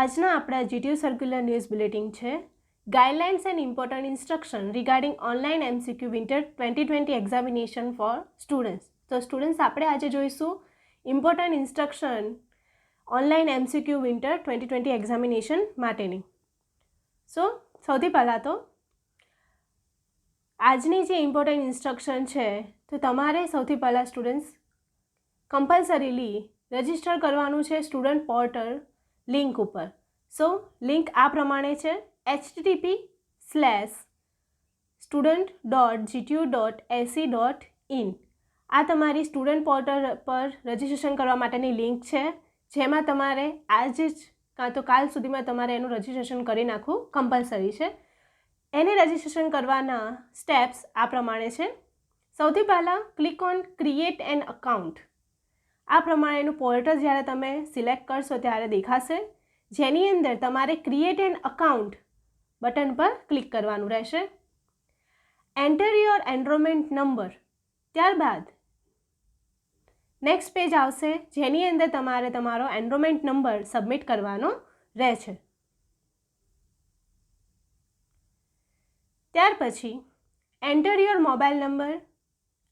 આજના આપણા GTU circular news bulletin છે guidelines and important instruction regarding online MCQ winter 2020 examination for students. તો students આપણે આજે જોઈશું important instruction online MCQ winter 2020 examination માટેની. સો સૌથી પહેલાં તો આજની જે ઇમ્પોર્ટન્ટ ઇન્સ્ટ્રક્શન છે તો તમારે સૌથી પહેલાં સ્ટુડન્ટ્સ કમ્પલસરીલી રજિસ્ટર કરવાનું છે સ્ટુડન્ટ પોર્ટલ લિંક ઉપર. સો લિંક આ પ્રમાણે છે http:/student.gtu.ac.in. આ તમારી સ્ટુડન્ટ પોર્ટલ પર રજિસ્ટ્રેશન કરવા માટેની લિંક છે, જેમાં તમારે આજે જ કાં તો કાલ સુધીમાં તમારે એનું રજિસ્ટ્રેશન કરી નાખવું કમ્પલસરી છે. એને રજિસ્ટ્રેશન કરવાના સ્ટેપ્સ આ પ્રમાણે છે. સૌથી પહેલાં click on create an account. આ પ્રમાણેનું પોર્ટલ જ્યારે તમે સિલેક્ટ કરશો ત્યારે દેખાશે, જેની અંદર તમારે ક્રિએટ એન અકાઉન્ટ બટન પર ક્લિક કરવાનું રહેશે. Enter your enrolment number. ત્યારબાદ નેક્સ્ટ પેજ આવશે, જેની અંદર તમારે તમારો એનરોલમેન્ટ નંબર સબમિટ કરવાનો રહેશે. ત્યાર પછી enter your mobile number,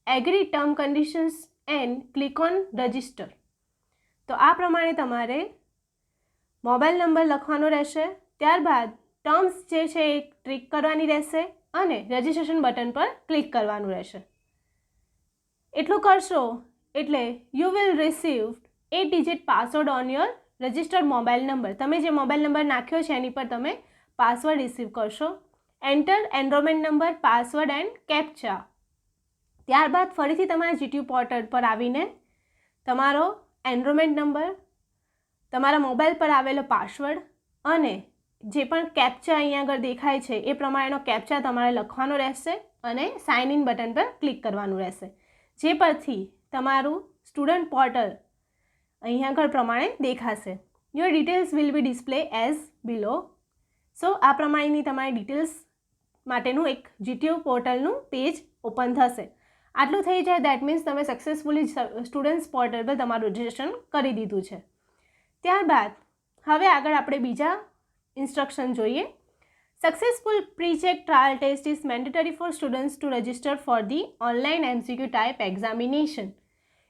agree term conditions and click on register. તો આ પ્રમાણે તમારે મોબાઈલ નંબર લખવાનો રહેશે. ત્યારબાદ ટર્મ્સ જે છે એ ટ્રિક કરવાની રહેશે અને રજિસ્ટ્રેશન બટન પર ક્લિક કરવાનું રહેશે. એટલું કરશો એટલે you will receive 8 digit password on your registered mobile number. તમે જે મોબાઈલ નંબર નાખ્યો છે એની પર તમે પાસવર્ડ રિસીવ કરશો. Enter enrolment number, password and captcha. ત્યારબાદ ફરીથી તમારા જીટીયુ પોર્ટલ પર આવીને તમારો એનરોલમેન્ટ નંબર, તમારા મોબાઈલ પર આવેલો પાસવર્ડ અને જે પણ કેપ્ચા અહીંયા આગળ દેખાય છે એ પ્રમાણેનો કેપ્ચા તમારે લખવાનો રહેશે અને સાઇન ઇન બટન પર ક્લિક કરવાનું રહેશે, જે પરથી તમારું સ્ટુડન્ટ પોર્ટલ અહીંયા આગળ પ્રમાણે દેખાશે. Your details will be display as below. So આ પ્રમાણેની તમારી ડિટેલ્સ માટેનું એક જીટીયુ પોર્ટલનું પેજ ઓપન થશે. આટલું થઈ જાય દેટ મીન્સ તમે સક્સેસફુલી સ્ટુડન્ટ્સ પોર્ટલ પર તમારું રજિસ્ટ્રેશન કરી દીધું છે. ત્યારબાદ હવે આગળ આપણે બીજા ઇન્સ્ટ્રક્શન જોઈએ. Successful pre-check trial test is mandatory for students to register for the online MCQ type examination.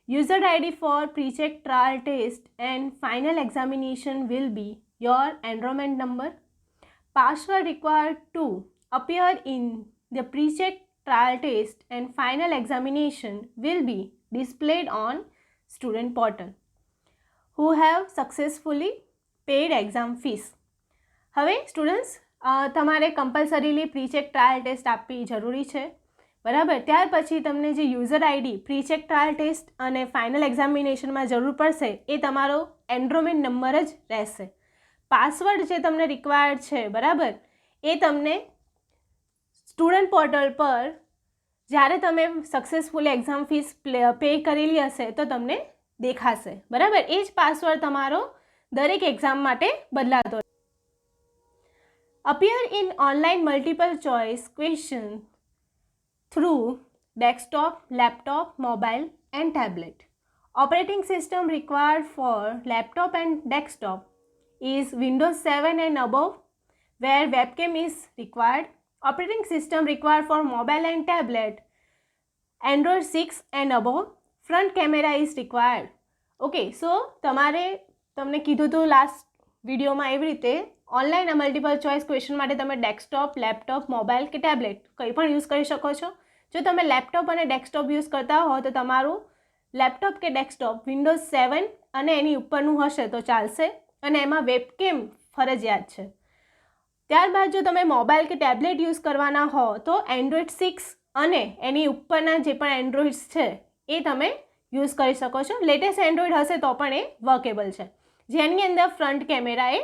User ID for pre-check trial test and final examination will be your enrollment number. Password required to appear in the pre-check trial test and final examination will be displayed on student portal who have successfully paid exam fees. હવે students તમારે કમ્પલસરીલી pre-check trial test આપવી જરૂરી છે, બરાબર. ત્યાર પછી તમને જે user ID pre-check trial test અને ફાઇનલ એક્ઝામિનેશનમાં જરૂર પડશે એ તમારો એનરોલમેન્ટ નંબર જ રહેશે. પાસવર્ડ જે તમને રિક્વાયર્ડ છે, બરાબર, એ તમને સ્ટુડન્ટ પોર્ટલ પર જ્યારે તમે સક્સેસફુલી એક્ઝામ ફીસ પે કરેલી હશે તો તમને દેખાશે, બરાબર. એ જ પાસવર્ડ તમારો દરેક એક્ઝામ માટે બદલાતો. Appear in online multiple choice question through desktop, laptop, mobile and tablet. Operating system required for laptop and desktop is Windows 7 and above, where webcam is required. Operating system required for mobile and tablet, Android 6 and above, front camera is required. Okay, so તમને કીધું હતું last વિડીયોમાં એવી રીતે online multiple choice question માટે તમે desktop, laptop, mobile કે tablet કંઈ પણ યુઝ કરી શકો છો. જો તમે લેપટોપ અને ડેસ્કટોપ યુઝ કરતા હો તો તમારું લેપટોપ કે ડેસ્કટોપ વિન્ડોઝ 7 અને એની ઉપરનું હશે તો ચાલશે અને એમાં વેબકેમ ફરજિયાત છે. ત્યારબાદ જો તમે મોબાઈલ કે ટેબ્લેટ યુઝ કરવાના હો તો એન્ડ્રોઈડ 6 અને એની ઉપરના જે પણ એન્ડ્રોઇડ્સ છે એ તમે યુઝ કરી શકો છો. લેટેસ્ટ એન્ડ્રોઈડ હશે તો પણ એ વર્કેબલ છે, જેની અંદર ફ્રન્ટ કેમેરા એ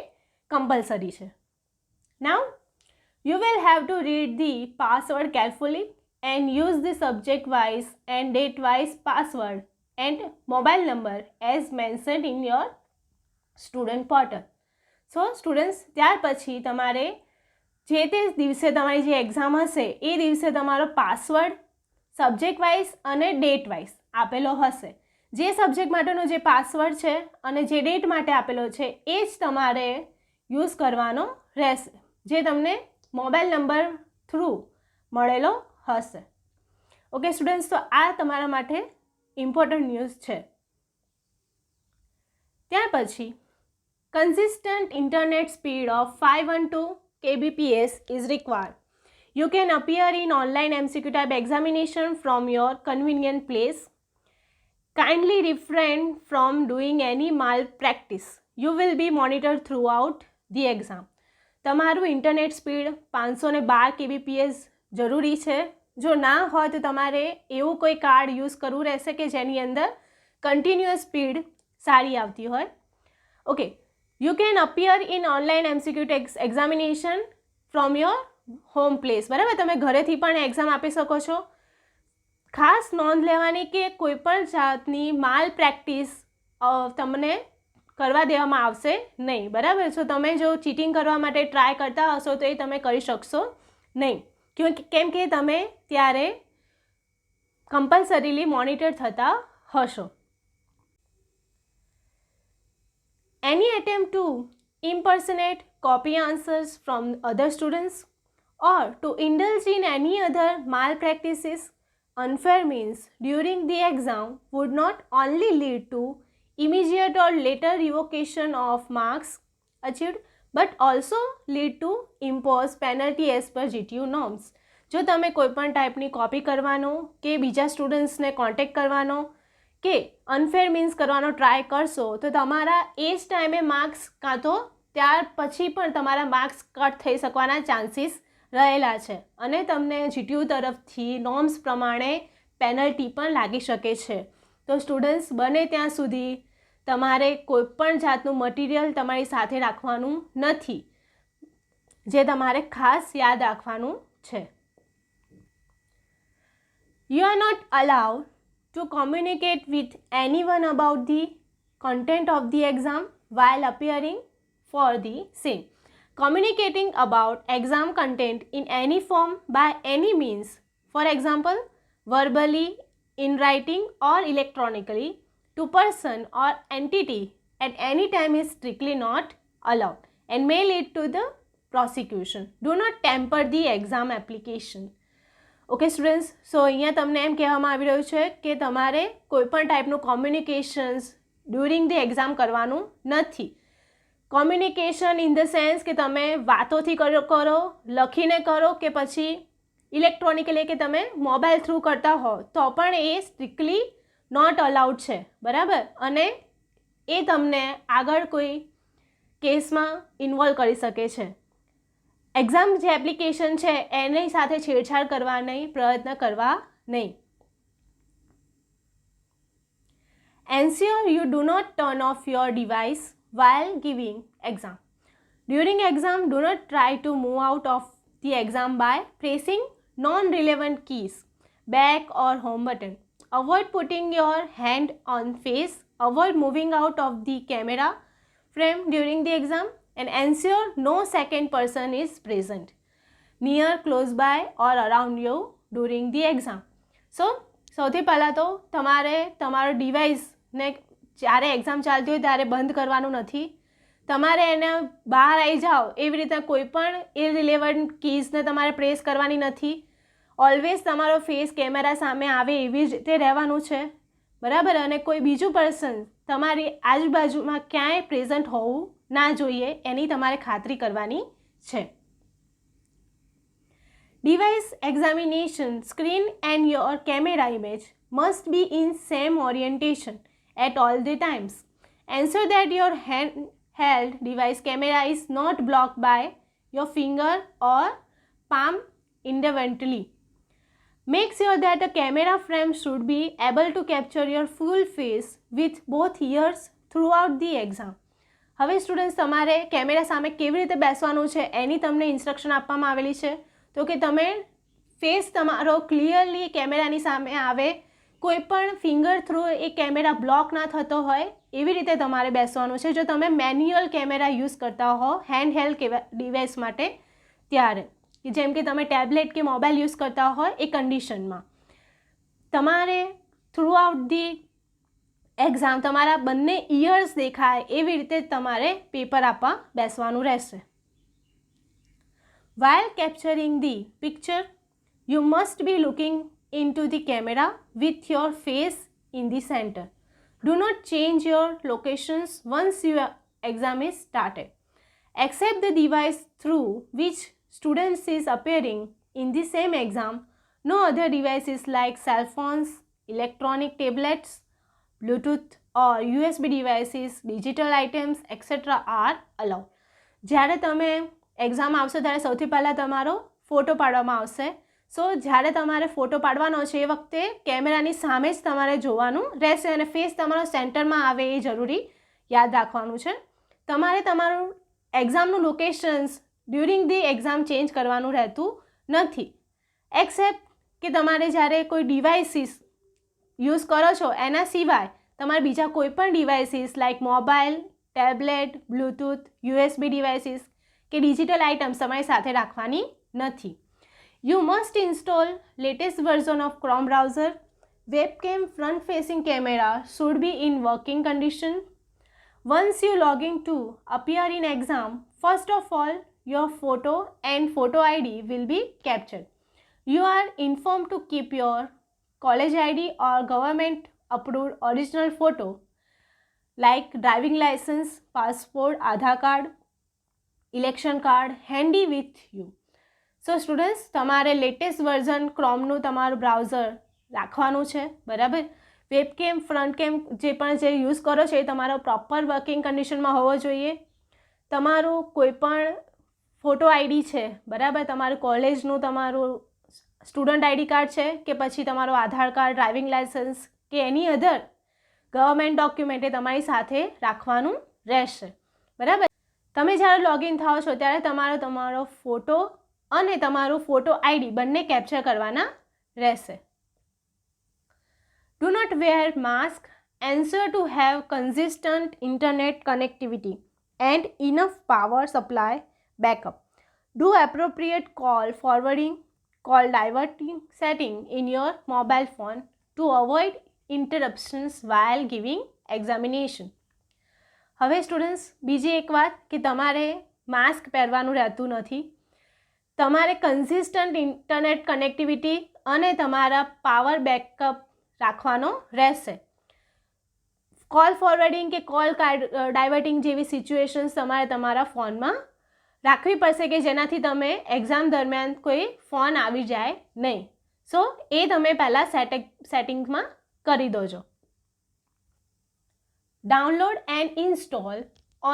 કમ્પલસરી છે. નાઉ you will have to read the password carefully and use the subject wise and date wise password and mobile number as mentioned in your student portal. So students, ત્યાર પછી તમારે જે તે દિવસે તમારી જે exam હશે એ દિવસે તમારો પાસવર્ડ સબ્જેક્ટ વાઇઝ અને ડેટ વાઇઝ આપેલો હશે. જે સબ્જેક્ટ માટેનો જે પાસવર્ડ છે અને જે ડેટ માટે આપેલો છે એ જ તમારે યુઝ કરવાનો રહેશે, જે તમને મોબાઈલ નંબર થ્રુ મળેલો હશે. ઓકે સ્ટુડન્ટ્સ, તો આ તમારા માટે ઇમ્પોર્ટન્ટ ન્યૂઝ છે. ત્યાર પછી consistent internet speed of 512 kbps is required. You can appear in online MCQ type examination from your convenient place. Kindly refrain from doing any malpractice. You will be monitored throughout the exam. તમારું internet speed 512 kbps જરૂરી છે. જો ના હોય તો તમારે એવું કોઈ કાર્ડ યુઝ કરવું રહેશે કે જેની અંદર કન્ટિન્યુઅસ સ્પીડ સારી આવતી હોય. Okay, You can appear in online MCQ examination from your home place. બરાબર, તમે ઘરેથી પણ એક્ઝામ આપી શકો છો. ખાસ નોંધ લેવાની કે કોઈ પણ જાતની માલ પ્રેક્ટિસ તમને કરવા દેવામાં આવશે નહીં. બરાબર, સો તમે જો ચીટિંગ કરવા માટે ટ્રાય કરતા હશો તો એ તમે કરી શકશો નહીં, કેમ કે તમે ત્યારે કમ્પલસરીલી મોનિટર થતા હશો. Any attempt to impersonate, copy answers from other students, or to indulge in any other malpractices, unfair means during the exam would not only lead to immediate or later revocation of marks achieved, but also lead to imposed penalty as per GTU norms. જો તમે કોઈપણ ટાઈપની copy કરવાનો કે બીજા સ્ટુડન્ટ્સને contact કરવાનો કે unfair means કરવાનો ટ્રાય કરશો તો તમારા એ જ ટાઈમે માર્ક્સ કાં તો ત્યાર પછી પણ તમારા માર્ક્સ કટ થઈ શકવાના ચાન્સીસ રહેલા છે અને તમને જીટીયુ તરફથી નોર્મ્સ પ્રમાણે પેનલ્ટી પણ લાગી શકે છે. તો સ્ટુડન્ટ્સ, બને ત્યાં સુધી તમારે કોઈપણ જાતનું મટીરિયલ તમારી સાથે રાખવાનું નથી, જે તમારે ખાસ યાદ રાખવાનું છે. You are not allowed to communicate with anyone about the content of the exam while appearing for the same. Communicating about exam content in any form by any means, for example, verbally, in writing or electronically, to person or entity at any time is strictly not allowed and may lead to the prosecution. Do not tamper the exam application. Okay students, so અહીંયા તમને એમ કહેવામાં આવી રહ્યું છે કે તમારે કોઈપણ ટાઈપનું કોમ્યુનિકેશન્સ ડ્યુરિંગ ધ એક્ઝામ કરવાનું નથી. કોમ્યુનિકેશન ઇન ધ સેન્સ કે તમે વાતોથી કરો, લખીને કરો કે પછી ઇલેક્ટ્રોનિકલી કે તમે મોબાઈલ થ્રુ કરતા હો તો પણ એ સ્ટ્રિક્ટલી નોટ અલાઉડ છે. બરાબર, અને એ તમને આગળ કોઈ કેસમાં ઇન્વોલ્વ કરી શકે છે. એક્ઝામ જે એપ્લિકેશન છે એની સાથે છેડછાડ કરવા નહીં, પ્રયત્ન કરવા નહીં. Ensure you do not turn off your device while giving exam. During exam, do not try to move out of the exam by pressing non-relevant keys, back or home button. Avoid putting your hand on face. Avoid moving out of the camera frame during the exam. And ensure no second person is present near, close by or around you during the exam. So, સૌથી પહેલાં તો તમારે તમારો ડિવાઇસને જ્યારે exam ચાલતી હોય ત્યારે બંધ કરવાનું નથી. તમારે એને બહાર આવી જાઓ એવી રીતે કોઈ પણ ઇરરિલેવન્ટ કીઝને તમારે પ્રેસ કરવાની નથી. ઓલવેઝ તમારો ફેસ કેમેરા સામે આવે એવી જ રીતે રહેવાનું છે. બરાબર, અને કોઈ બીજું પર્સન તમારી આજુબાજુમાં ક્યાંય પ્રેઝન્ટ હોવું ના જોઈએ એની તમારે ખાતરી કરવાની છે. Device examination screen and your camera image must be in same orientation at all the times. Ensure that your handheld device camera is not blocked by your finger or palm inadvertently. Make sure that the camera frame should be able to capture your full face with both ears throughout the exam. હવે students, તમારે camera સામે કેવી રીતે બેસવાનું છે એની તમને instruction આપવામાં આવેલી છે. તો કે તમે ફેસ તમારો ક્લિયરલી કેમેરાની સામે આવે, કોઈ પણ ફિંગર થ્રુ એ કેમેરા બ્લોક ના થતો હોય એવી રીતે તમારે બેસવાનું છે. જો તમે મેન્યુઅલ કેમેરા યુઝ કરતા હો હેન્ડહેલ્ડ ડિવાઇસ માટે ત્યારે, જેમ કે તમે ટેબ્લેટ કે મોબાઈલ યુઝ કરતા હોય એ કન્ડિશનમાં તમારે થ્રુ આઉટ ધી એક્ઝામ તમારા બંને ઇયર્સ દેખાય એવી રીતે તમારે પેપર આપવા બેસવાનું રહેશે. While capturing the picture, you must be looking into the camera with your face in the center. Do not change your locations once your exam is started. Except the device through which students is appearing in the same exam, no other devices like cell phones, electronic tablets, Bluetooth or USB devices, digital items, etc. are allowed. જ્યારે તમે exam આવશે ત્યારે સૌથી પહેલાં તમારો photo પાડવામાં આવશે. સો જ્યારે તમારે ફોટો પાડવાનો છે એ વખતે કેમેરાની સામે જ તમારે જોવાનું રહેશે અને ફેસ તમારો સેન્ટરમાં આવે એ જરૂરી યાદ રાખવાનું છે. તમારે તમારું એક્ઝામનું locations during the exam change કરવાનું રહેતું નથી. એક્સેપ્ટ કે તમારે જ્યારે કોઈ ડિવાઇસીસ યુઝ કરો છો એના સિવાય તમારે બીજા કોઈ પણ devices like mobile, tablet, Bluetooth, USB devices કે ડિજિટલ આઇટમ્સ તમારી સાથે રાખવાની નથી. You must install latest version of Chrome browser. Webcam front facing camera should be in working condition. Once you log in to appear in exam, first of all, your photo and photo ID will be captured. You are informed to keep your college ID or government approved original photo like driving license, passport, Aadhaar card, election card handy with you. So students તમારે latest version ક્રોમનું તમારું browser રાખવાનું છે, બરાબર. Webcam, front કેમ જે use કરો છો એ તમારો પ્રોપર વર્કિંગ કન્ડિશનમાં હોવો જોઈએ. તમારું કોઈપણ ફોટો આઈડી છે, બરાબર, તમારું કોલેજનું તમારું સ્ટુડન્ટ આઈડી કાર્ડ છે કે પછી તમારું આધાર કાર્ડ, ડ્રાઇવિંગ લાઇસન્સ કે એની અધર ગવર્મેન્ટ ડોક્યુમેન્ટ એ તમારી સાથે રાખવાનું રહેશે, બરાબર. તમે જ્યારે લોગિન થાઓ છો ત્યારે તમારો ફોટો અને તમારું ફોટો આઈડી બંને કેપ્ચર કરવાના રહેશે. Do not wear mask. Ensure to have consistent internet connectivity and enough power supply backup. Do appropriate call forwarding, call diverting setting in your mobile phone to avoid interruptions while giving examination. હવે students બીજી એક વાત કે તમારે mask પહેરવાનું રહેતું નથી. તમારે કન્સિસ્ટન્ટ ઇન્ટરનેટ કનેક્ટિવિટી અને તમારા પાવર બેકઅપ રાખવાનો રહેશે. કોલ ફોરવર્ડિંગ કે કોલ ડાયવર્ટિંગ જેવી સિચ્યુએશન્સ તમારે તમારા ફોનમાં રાખવી પડશે કે જેનાથી તમે એક્ઝામ દરમિયાન કોઈ ફોન આવી જાય નહીં. સો એ તમે પહેલાં સેટિંગ્સમાં કરી દોજો. Download and install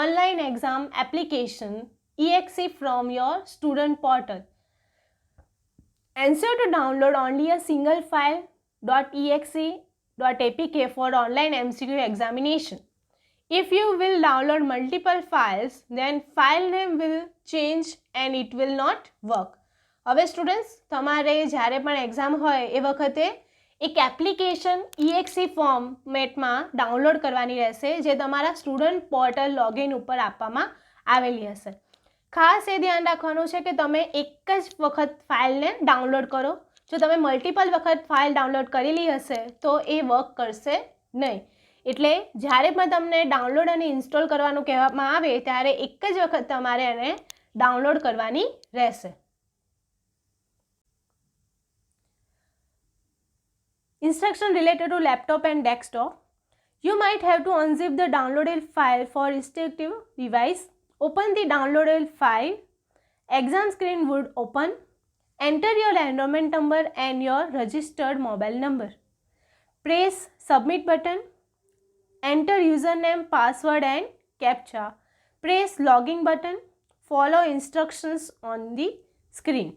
online exam application exe from your student portal. Ensure to download only a single file .exe.apk for online MCQ examination. If you will download multiple files, then file name will change and it will not work. હવે students તમારે જ્યારે પણ exam હોય એ વખતે એક application exe ફોર્મેટમાં download કરવાની રહેશે જે તમારા સ્ટુડન્ટ પોર્ટલ લોગિન ઉપર આપવામાં આવેલી હશે. ખાસ એ ધ્યાન રાખવાનું છે કે તમે એક જ વખત ફાઇલને ડાઉનલોડ કરો. જો તમે મલ્ટિપલ વખત ફાઇલ ડાઉનલોડ કરેલી હશે તો એ વર્ક કરશે નહીં. એટલે જ્યારે પણ તમને ડાઉનલોડ અને ઇન્સ્ટોલ કરવાનું કહેવામાં આવે ત્યારે એક જ વખત તમારે એને ડાઉનલોડ કરવાની રહેશે. Instruction related to laptop and desktop. You might have to unzip the downloaded file for respective device. Open the downloaded file. Exam screen would open. Enter your enrollment number and your registered mobile number. Press submit button. Enter username, password and CAPTCHA. Press login button. Follow instructions on the screen.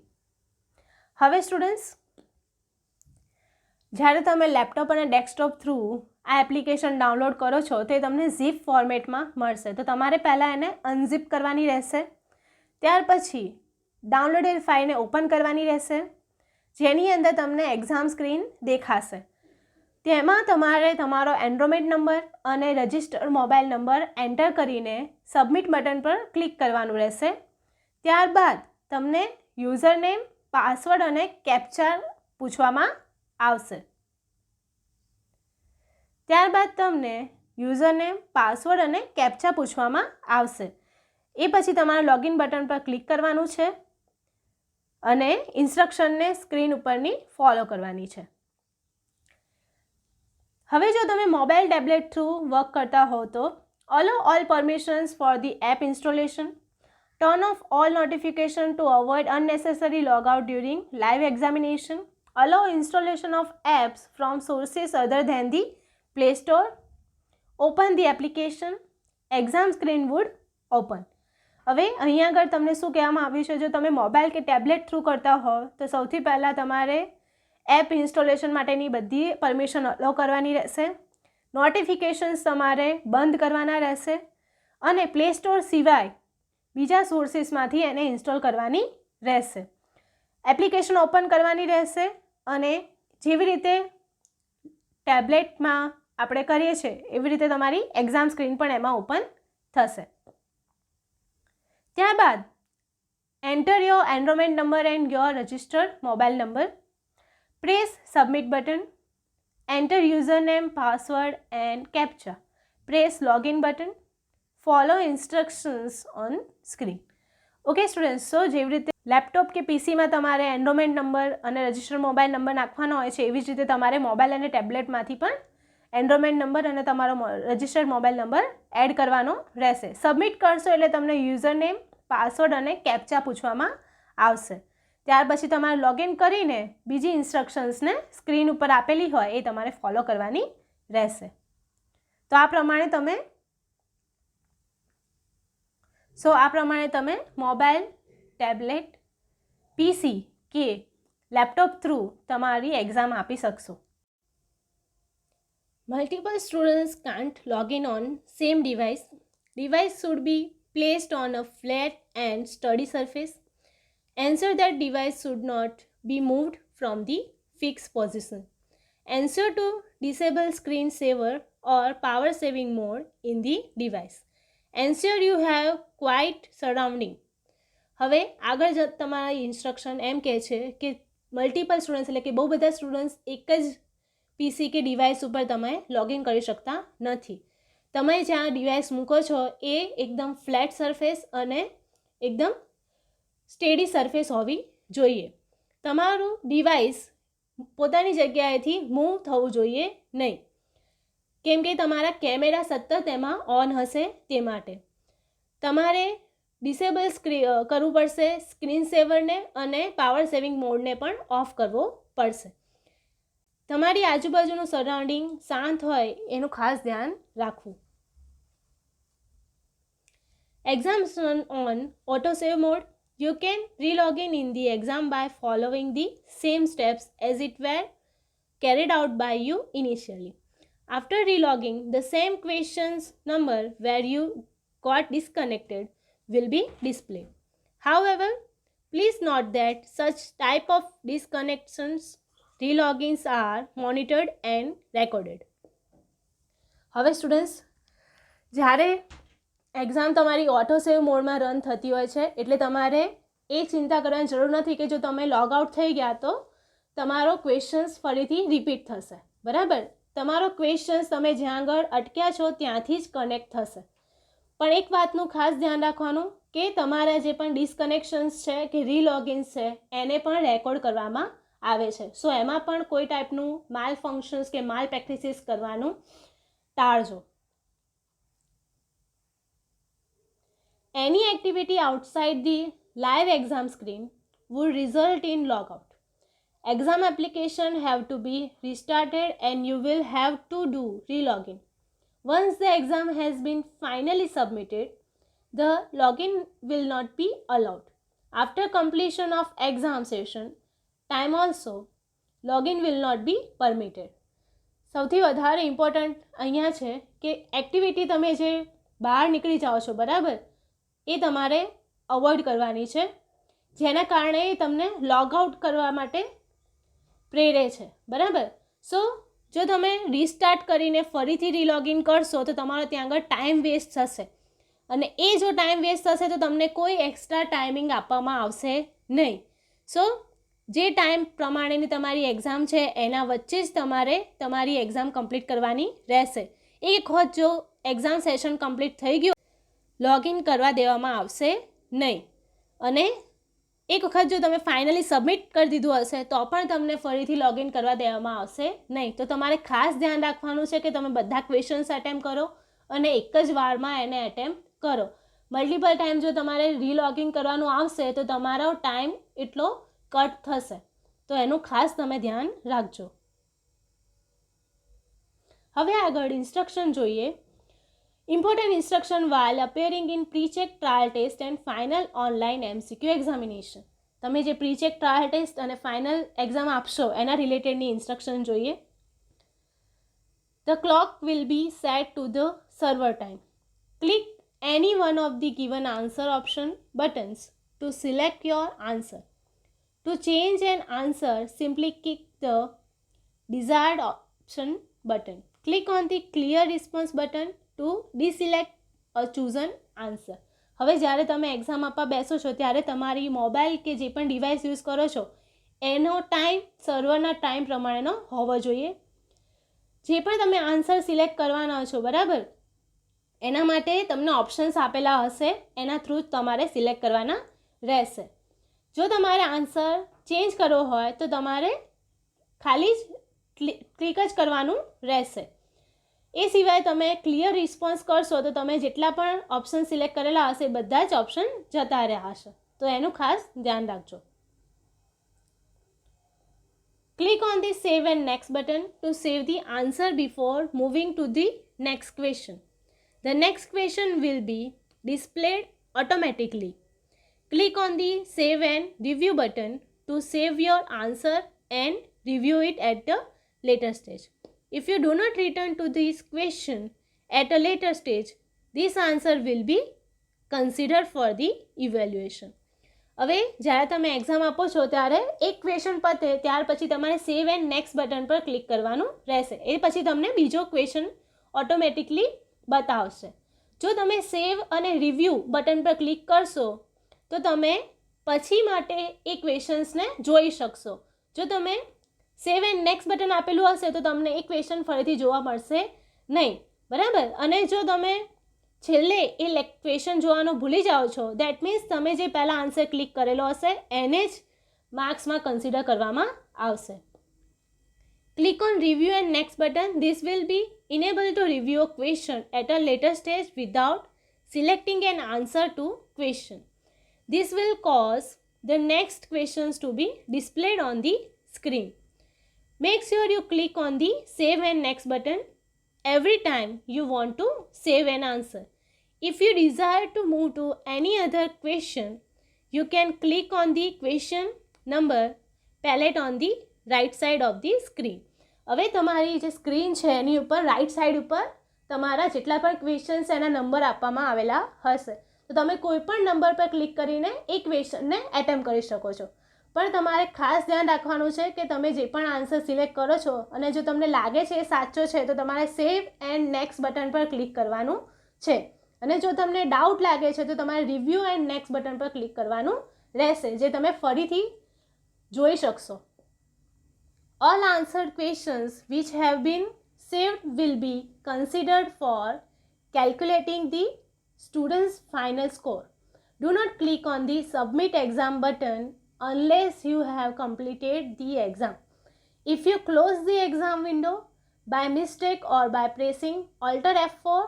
હવે students જ્યારે તમે laptop અને desktop through આ application download કરો છો તો એ તમને zip ફોર્મેટમાં મળશે. તો તમારે પહેલાં એને અનઝીપ કરવાની રહેશે. ત્યાર પછી ડાઉનલોડેડ ફાઇલને ઓપન કરવાની રહેશે જેની અંદર તમને એક્ઝામ સ્ક્રીન દેખાશે. તેમાં તમારે તમારો એનરોલમેન્ટ નંબર અને રજિસ્ટર્ડ મોબાઈલ નંબર એન્ટર કરીને સબમિટ બટન પર ક્લિક કરવાનું રહેશે. ત્યારબાદ તમને યુઝરનેમ, પાસવર્ડ અને કેપ્ચા પૂછવામાં આવશે. ત્યારબાદ તમને યુઝરનેમ, પાસવર્ડ અને કેપ્ચા પૂછવામાં આવશે. એ પછી તમારે લોગિન બટન પર ક્લિક કરવાનું છે અને ઇન્સ્ટ્રક્શનને સ્ક્રીન ઉપરની ફોલો કરવાની છે. હવે જો તમે મોબાઈલ ટેબ્લેટ થ્રુ વર્ક કરતા હો તો allow all permissions for the app installation, turn off all notification to avoid unnecessary logout during live examination, allow installation of apps from sources other than the Play Store, open the application, exam screen would open. હવે અહીંયા આગળ તમને શું કહેવામાં આવ્યું છે, જો તમે મોબાઈલ કે ટેબ્લેટ થ્રુ કરતા હો તો સૌથી પહેલાં તમારે એપ ઇન્સ્ટોલેશન માટેની બધી પરમિશન અલો કરવાની રહેશે, નોટિફિકેશન્સ તમારે બંધ કરવાના રહેશે અને પ્લે સ્ટોર સિવાય બીજા સોર્સિસમાંથી એને ઇન્સ્ટોલ કરવાની રહેશે. એપ્લિકેશન ઓપન કરવાની રહેશે અને જેવી રીતે ટેબ્લેટમાં આપણે કરીએ છીએ એવી રીતે તમારી એક્ઝામ સ્ક્રીન પણ એમાં ઓપન થશે. ત્યારબાદ enter your enrolment number and your registered mobile number, press submit button, enter user name, password and captcha, press login button, follow instructions on screen. Okay students, so જેવી રીતે laptop કે પીસીમાં તમારે enrolment number અને registered mobile number નાખવાનો હોય છે એવી જ રીતે તમારે મોબાઈલ અને ટેબ્લેટમાંથી પણ એનરોલમેન્ટ નંબર અને તમારો રજિસ્ટર્ડ મોબાઈલ નંબર એડ કરવાનો રહેશે. સબમિટ કરશો એટલે તમને યુઝર નેમ, પાસવર્ડ અને કેપ્ચા પૂછવામાં આવશે. ત્યાર પછી તમારે લોગિન કરીને બીજી ઇન્સ્ટ્રક્શન્સને સ્ક્રીન ઉપર આપેલી હોય એ તમારે ફોલો કરવાની રહેશે. તો આ પ્રમાણે તમે મોબાઈલ, ટેબ્લેટ, પીસી કે લેપટોપ થ્રુ તમારી એક્ઝામ આપી શકશો. Multiple students can't log in on same device. Device should be placed on a flat and sturdy surface. Ensure that device should not be moved from the fixed position. Ensure to disable screen saver or power saving mode in the device. Ensure you have quiet surrounding. હવે આગળ તમારા instruction એમ કહે છે કે multiple students એટલે કે બહુ બધા સ્ટુડન્ટ્સ એક જ પીસી કે ડિવાઇસ ઉપર તમે લોગિન કરી શકતા નથી. તમે જ્યાં ડિવાઇસ મૂકો છો એ એકદમ ફ્લેટ સરફેસ અને એકદમ સ્ટેડી સરફેસ હોવી જોઈએ. તમારું ડિવાઇસ પોતાની જગ્યાએથી મૂવ થવું જોઈએ નહીં, કેમ કે તમારા કેમેરા સતત એમાં ઓન હશે. તે માટે તમારે ડિસેબલ કરવું પડશે સ્ક્રીન સેવરને અને પાવર સેવિંગ મોડને પણ ઓફ કરવો પડશે. તમારી આજુબાજુનું સરાઉન્ડિંગ શાંત હોય એનું ખાસ ધ્યાન રાખવું. Exams run on autosave mode. You can re-login in the exam by following the same steps as it were carried out by you initially. After re-logging, the same questions number where you got disconnected will be displayed. However, please note that such type of disconnections re-logins are monitored and recorded. હવે students, જ્યારે exam તમારી auto સેવ મોડમાં run થતી હોય છે એટલે તમારે એ ચિંતા કરવાની જરૂર નથી કે જો તમે લોગ આઉટ થઈ ગયા તો તમારો ક્વેશ્ચન્સ ફરીથી રિપીટ થશે. બરાબર, તમારો ક્વેશ્ચન્સ તમે જ્યાં આગળ અટક્યા છો ત્યાંથી જ કનેક્ટ થશે. પણ એક વાતનું ખાસ ધ્યાન રાખવાનું કે તમારા જે પણ ડિસ્કનેક્શન્સ છે કે રીલોગિન્સ છે એને પણ રેકોર્ડ કરવામાં આવે છે. સો એમાં પણ કોઈ ટાઈપનું માલ ફંક્શન્સ કે માલ પ્રેક્ટિસિસ કરવાનું ટાળજો. Any activity outside the live exam screen would result in logout. Exam application have to be restarted and you will have to do re-login. Once the exam has been finally submitted, the login will not be allowed. After completion of exam session, time also, login will not be permitted. સૌથી વધારે important અહીંયા છે કે activity તમે જે બહાર નીકળી જાઓ છો બરાબર એ તમારે અવોઇડ કરવાની છે, જેના કારણે તમને લોગ આઉટ કરવા માટે પ્રેરે છે. બરાબર, સો જો તમે રીસ્ટાર્ટ કરીને ફરીથી રીલોગિન કરશો તો તમારો ત્યાં આગળ ટાઈમ વેસ્ટ થશે અને એ જો ટાઈમ વેસ્ટ થશે તો તમને કોઈ એક્સ્ટ્રા ટાઈમિંગ આપવામાં આવશે નહીં. સો જે ટાઈમ પ્રમાણેની તમારી એક્ઝામ છે એના વચ્ચે જ તમારે તમારી એક્ઝામ કમ્પ્લીટ કરવાની રહેશે. એક વખત જો એક્ઝામ સેશન કમ્પ્લીટ થઈ ગયું, લોગિન કરવા દેવામાં આવશે નહીં. અને એક વખત જો તમે ફાઇનલી સબમિટ કરી દીધું હશે તો પણ તમને ફરીથી લોગિન કરવા દેવામાં આવશે નહીં. તો તમારે ખાસ ધ્યાન રાખવાનું છે કે તમે બધા ક્વેશ્ચન્સ એટેમ્પ કરો અને એક જ વારમાં એને એટેમ્પ કરો. મલ્ટિપલ ટાઈમ જો તમારે રીલોગિન કરવાનું આવશે તો તમારો ટાઈમ એટલો કટ થશે. તો એનું ખાસ તમે ધ્યાન રાખજો. હવે આગળ ઇન્સ્ટ્રક્શન જોઈએ. Important instruction while appearing in pre-check trial test and final online MCQ examination. તમે જે pre-check trial test અને final exam આપશો એના રિલેટેડની ઇન્સ્ટ્રક્શન જોઈએ. The clock will be set to the server time. Click any one of the given answer option buttons to select your answer. To change an answer, simply click the desired option button. Click on the clear response button to deselect a chosen answer. હવે જ્યારે તમે exam આપવા બેસો છો ત્યારે તમારી mobile કે જે પણ ડિવાઇસ યુઝ કરો છો એનો ટાઈમ સર્વરના ટાઈમ પ્રમાણેનો હોવો જોઈએ. જે પણ તમે આન્સર સિલેક્ટ કરવાના છો, બરાબર, એના માટે તમને ઓપ્શન્સ આપેલા હશે, એના થ્રુ જ તમારે સિલેક્ટ કરવાના રહેશે. જો તમારે આન્સર ચેન્જ કરવો હોય તો તમારે ખાલી જ ક્લિક જ કરવાનું રહેશે. એ સિવાય તમે ક્લિયર રિસ્પોન્સ કરશો તો તમે જેટલા પણ ઓપ્શન સિલેક્ટ કરેલા હશે બધા જ ઓપ્શન જતા રહ્યા હશે. તો એનું ખાસ ધ્યાન રાખજો. Click on the save and next button to save the answer before moving to the next question. The next question will be displayed automatically. Click on the save and review button to save your answer and review it at the later stage. If you do not return to this question at a later stage, this answer will be considered for the evaluation. હવે જ્યારે તમે exam આપો છો ત્યારે એક question પતે ત્યાર પછી તમારે સેવ એન્ડ નેક્સ્ટ બટન પર ક્લિક કરવાનું રહેશે. એ પછી તમને બીજો ક્વેશ્ચન ઓટોમેટિકલી બતાવશે. જો તમે સેવ અને રિવ્યૂ બટન પર ક્લિક કરશો તો તમે પછી માટે એ ક્વેશ્ચન્સને જોઈ શકશો. જો તમે સેવ એન્ડ નેક્સ્ટ બટન આપેલું હશે તો તમને એ ક્વેશ્ચન ફરીથી જોવા મળશે નહીં, બરાબર. અને જો તમે છેલ્લે એ ક્વેશ્ચન જોવાનું ભૂલી જાઓ છો, દેટ મીન્સ તમે જે પહેલાં આન્સર ક્લિક કરેલો હશે એને જ માર્ક્સમાં કન્સિડર કરવામાં આવશે. Click on review and next button. This will be enable to review a question at a later stage without selecting an answer to question. This will cause the next questions to be displayed on the screen. Make sure you click on the save and next button every time you want to save an answer. If you desire to move to any other question, you can click on the question number palette on the right side of the screen. હવે તમારી જે screen છે એની ઉપર right side ઉપર તમારા જેટલા પણ questions એના નંબર આપવામાં આવેલા હશે. તો તમે કોઈ પણ નંબર પર ક્લિક કરીને એ ક્વેશ્ચનને એટેમ્પ કરી શકો છો. પણ તમારે ખાસ ધ્યાન રાખવાનું છે કે તમે જે પણ આન્સર સિલેક્ટ કરો છો અને જો તમને લાગે છે એ સાચો છે તો તમારે સેવ એન્ડ નેક્સ્ટ બટન પર ક્લિક કરવાનું છે. અને જો તમને ડાઉટ લાગે છે તો તમારે રિવ્યૂ એન્ડ નેક્સ્ટ બટન પર ક્લિક કરવાનું રહેશે, જે તમે ફરીથી જોઈ શકશો. All answered questions which have been saved will be considered for calculating the student's final score. Do not click on the submit exam button unless you have completed the exam. If you close the exam window by mistake or by pressing Alt F4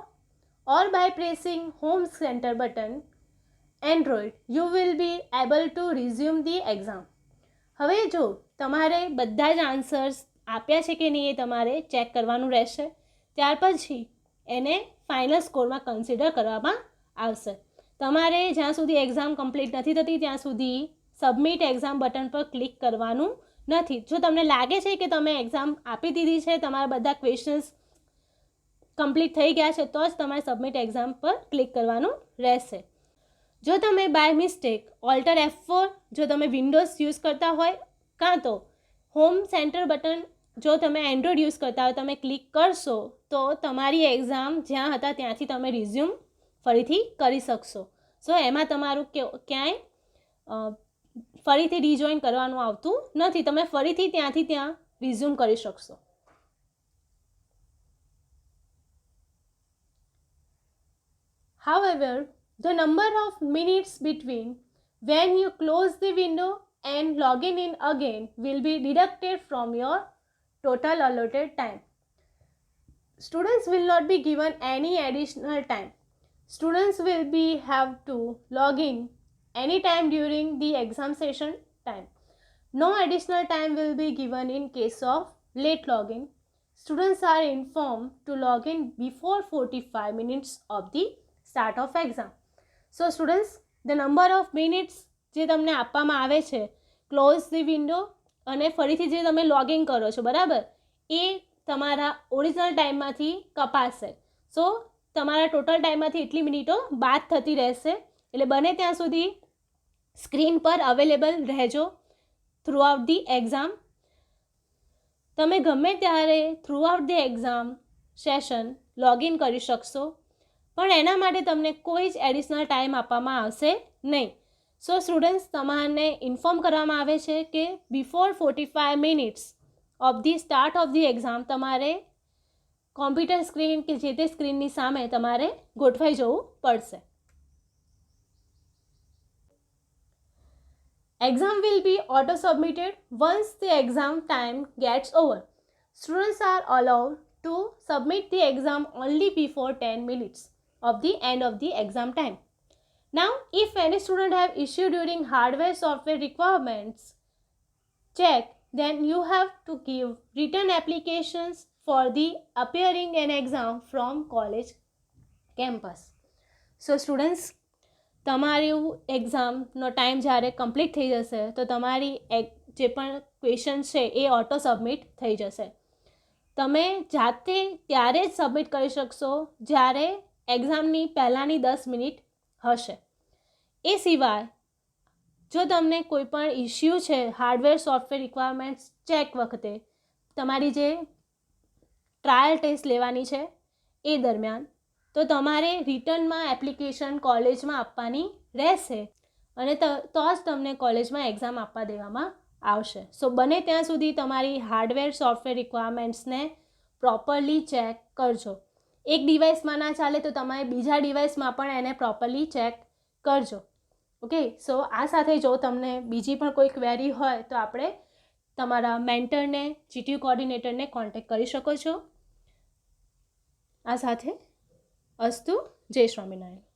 or by pressing Home Center button, Android, you will be able to resume the exam. હવે જો તમારે બધા જ answers આપ્યા છે કે નહીં એ તમારે ચેક કરવાનું રહેશે. ત્યાર પછી એને ફાઇનલ સ્કોરમાં કન્સિડર કરવામાં આવશે. તમારે જ્યાં સુધી એક્ઝામ કમ્પ્લીટ નથી થતી ત્યાં સુધી સબમિટ એક્ઝામ બટન પર ક્લિક કરવાનું નથી. જો તમને લાગે છે કે તમે એક્ઝામ આપી દીધી છે, તમારા બધા ક્વેશ્ચન્સ કમ્પ્લીટ થઈ ગયા છે, તો જ તમારે સબમિટ એક્ઝામ પર ક્લિક કરવાનું રહેશે. જો તમે બાય મિસ્ટેક ઓલ્ટર F4 જો તમે વિન્ડોઝ યુઝ કરતા હોય કાં તો હોમ સેન્ટર બટન જો તમે એન્ડ્રોઇડ યુઝ કરતા હોય તમે ક્લિક કરશો તો તમારી એક્ઝામ જ્યાં હતા ત્યાંથી તમે રિઝ્યુમ ફરીથી કરી શકશો. સો એમાં તમારું ક્યાંય ફરીથી રિજોઈન કરવાનું આવતું નથી. તમે ફરીથી ત્યાંથી ત્યાં રિઝ્યુમ કરી શકશો. However, the number of minutes between when you close the window and logging in again will be deducted from your total allotted time. Students will not be given any additional time. Students will have to log in any time during the exam session time. No additional time will be given in case of late login. Students are informed to log in before 45 minutes of the start of exam. So students, the number of minutes જે તમને આપવામાં આવે છે close the window અને ફરીથી જે તમે login કરો છો બરાબર, એ તમારા ઓરિજિનલ ટાઈમમાંથી કપાશે. સો તમારા ટોટલ ટાઈમમાંથી એટલી મિનિટો બાદ થતી રહેશે. એટલે બને ત્યાં સુધી સ્ક્રીન પર અવેલેબલ રહેજો થ્રુ આઉટ ધી એક્ઝામ. તમે ગમે ત્યારે through out the exam session login કરી શકશો, પણ એના માટે તમને કોઈ જ એડિશનલ ટાઈમ આપવામાં આવશે નહીં. સો સ્ટુડન્ટ્સ, તમારે ઇન્ફોર્મ કરવામાં આવે છે કે before 45 minutes of the start of the exam તમારે કોમ્પ્યુટર સ્ક્રીન કે જે તે સ્ક્રીનની સામે તમારે ગોઠવાઈ જવું પડશે. Exam will be auto-submitted once the exam time gets over. Students are allowed to submit the exam only before 10 minutes of the end of the exam time. Now, if any student have issue during hardware software requirements check, then you have to give written applications for the appearing an exam from college campus. So students, તમારું એક્ઝામનો time જ્યારે complete થઈ જશે તો તમારી જે પણ question છે એ auto submit થઈ જશે. તમે જાતે ત્યારે જ સબમિટ કરી શકશો જ્યારે એક્ઝામની પહેલાંની 10 મિનિટ હશે. એ સિવાય જો તમને કોઈ પણ ઇસ્યુ છે હાર્ડવેર સોફ્ટવેર રિક્વાયરમેન્ટ્સ ચેક વખતે, તમારી જે ટ્રાયલ ટેસ્ટ લેવાની છે એ દરમિયાન, તો તમારે રિટર્નમાં એપ્લિકેશન કોલેજમાં આપવાની રહેશે અને તો જ તમને કોલેજમાં એક્ઝામ આપવા દેવામાં આવશે. સો બને ત્યાં સુધી તમારી હાર્ડવેર સોફ્ટવેર રિક્વાયરમેન્ટ્સને પ્રોપરલી ચેક કરજો. એક ડિવાઇસમાં ના ચાલે તો તમારે બીજા ડિવાઇસમાં પણ એને પ્રોપરલી ચેક કરજો. ઓકે, સો આ સાથે જો તમને બીજી પણ કોઈ ક્વેરી હોય તો આપણે તમારા મેન્ટરને, જીટીયુ કોઓર્ડિનેટરને કોન્ટેક્ટ કરી શકો છો. આ સાથે અસ્તુ. જય સ્વામિનારાયણ.